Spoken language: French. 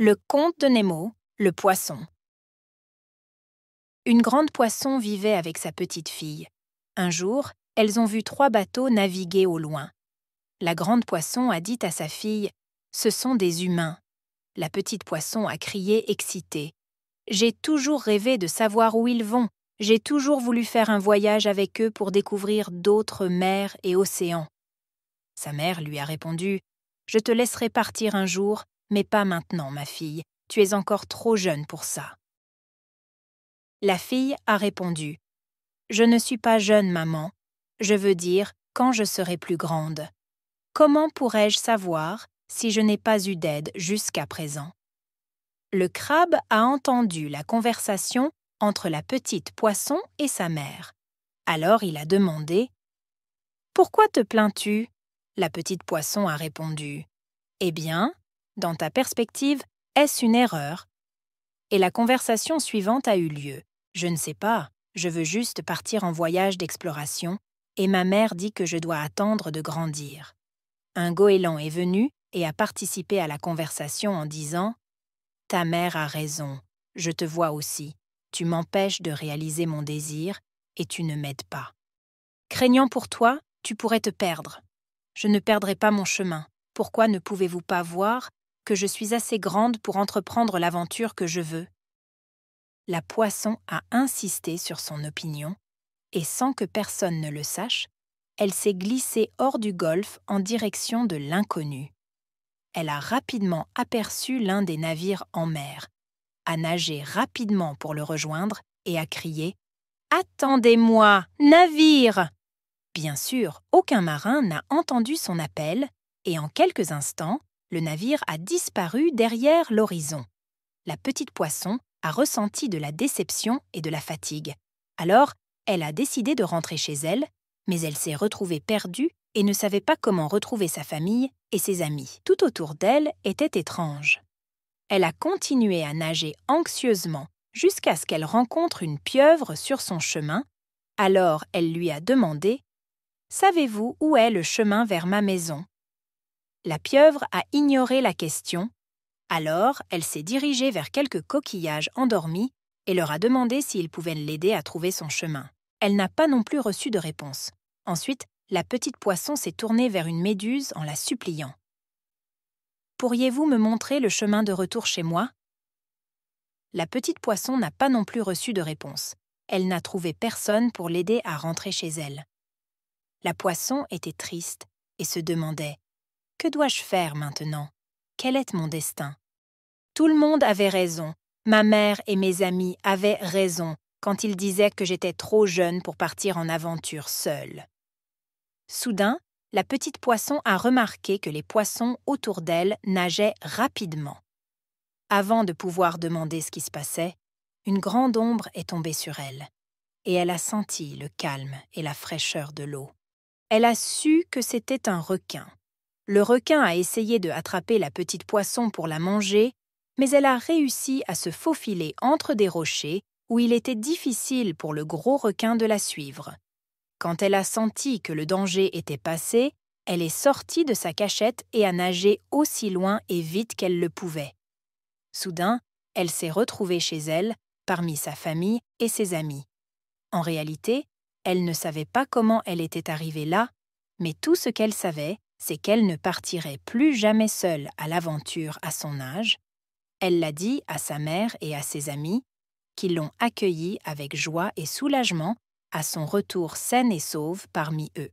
Le conte de Nemo, le poisson. Une grande poisson vivait avec sa petite fille. Un jour, elles ont vu 3 bateaux naviguer au loin. La grande poisson a dit à sa fille « Ce sont des humains ». La petite poisson a crié excitée « J'ai toujours rêvé de savoir où ils vont. J'ai toujours voulu faire un voyage avec eux pour découvrir d'autres mers et océans. » Sa mère lui a répondu « Je te laisserai partir un jour, mais pas maintenant, ma fille. Tu es encore trop jeune pour ça. » La fille a répondu « Je ne suis pas jeune, maman. Je veux dire quand je serai plus grande. Comment pourrais-je savoir si je n'ai pas eu d'aide jusqu'à présent ?» Le crabe a entendu la conversation entre la petite poisson et sa mère. Alors il a demandé « Pourquoi te plains-tu » La petite poisson a répondu « Eh bien, dans ta perspective, est-ce une erreur ?» Et la conversation suivante a eu lieu. « Je ne sais pas, je veux juste partir en voyage d'exploration et ma mère dit que je dois attendre de grandir. » Un goéland est venu et a participé à la conversation en disant « Ta mère a raison, je te vois aussi. Tu m'empêches de réaliser mon désir et tu ne m'aides pas. Craignant pour toi, tu pourrais te perdre. Je ne perdrai pas mon chemin. Pourquoi ne pouvez-vous pas voir que je suis assez grande pour entreprendre l'aventure que je veux ?» La poisson a insisté sur son opinion et sans que personne ne le sache, elle s'est glissée hors du golfe en direction de l'inconnu. Elle a rapidement aperçu l'un des navires en mer, a nagé rapidement pour le rejoindre et a crié « Attendez-moi, navire !» Bien sûr, aucun marin n'a entendu son appel et en quelques instants, le navire a disparu derrière l'horizon. La petite poisson a ressenti de la déception et de la fatigue. Alors, elle a décidé de rentrer chez elle, mais elle s'est retrouvée perdue et ne savait pas comment retrouver sa famille et ses amis. Tout autour d'elle était étrange. Elle a continué à nager anxieusement jusqu'à ce qu'elle rencontre une pieuvre sur son chemin. Alors, elle lui a demandé « Savez-vous où est le chemin vers ma maison ?» La pieuvre a ignoré la question. Alors, elle s'est dirigée vers quelques coquillages endormis et leur a demandé s'ils pouvaient l'aider à trouver son chemin. Elle n'a pas non plus reçu de réponse. Ensuite, la petite poisson s'est tournée vers une méduse en la suppliant. « Pourriez-vous me montrer le chemin de retour chez moi ?» La petite poisson n'a pas non plus reçu de réponse. Elle n'a trouvé personne pour l'aider à rentrer chez elle. La poisson était triste et se demandait « Que dois-je faire maintenant? Quel est mon destin ?» Tout le monde avait raison. Ma mère et mes amis avaient raison quand ils disaient que j'étais trop jeune pour partir en aventure seule. Soudain, la petite poisson a remarqué que les poissons autour d'elle nageaient rapidement. Avant de pouvoir demander ce qui se passait, une grande ombre est tombée sur elle, et elle a senti le calme et la fraîcheur de l'eau. Elle a su que c'était un requin. Le requin a essayé de attraper la petite poisson pour la manger, mais elle a réussi à se faufiler entre des rochers où il était difficile pour le gros requin de la suivre. Quand elle a senti que le danger était passé, elle est sortie de sa cachette et a nagé aussi loin et vite qu'elle le pouvait. Soudain, elle s'est retrouvée chez elle, parmi sa famille et ses amis. En réalité, elle ne savait pas comment elle était arrivée là, mais tout ce qu'elle savait, c'est qu'elle ne partirait plus jamais seule à l'aventure à son âge. Elle l'a dit à sa mère et à ses amis, qui l'ont accueillie avec joie et soulagement à son retour saine et sauve parmi eux.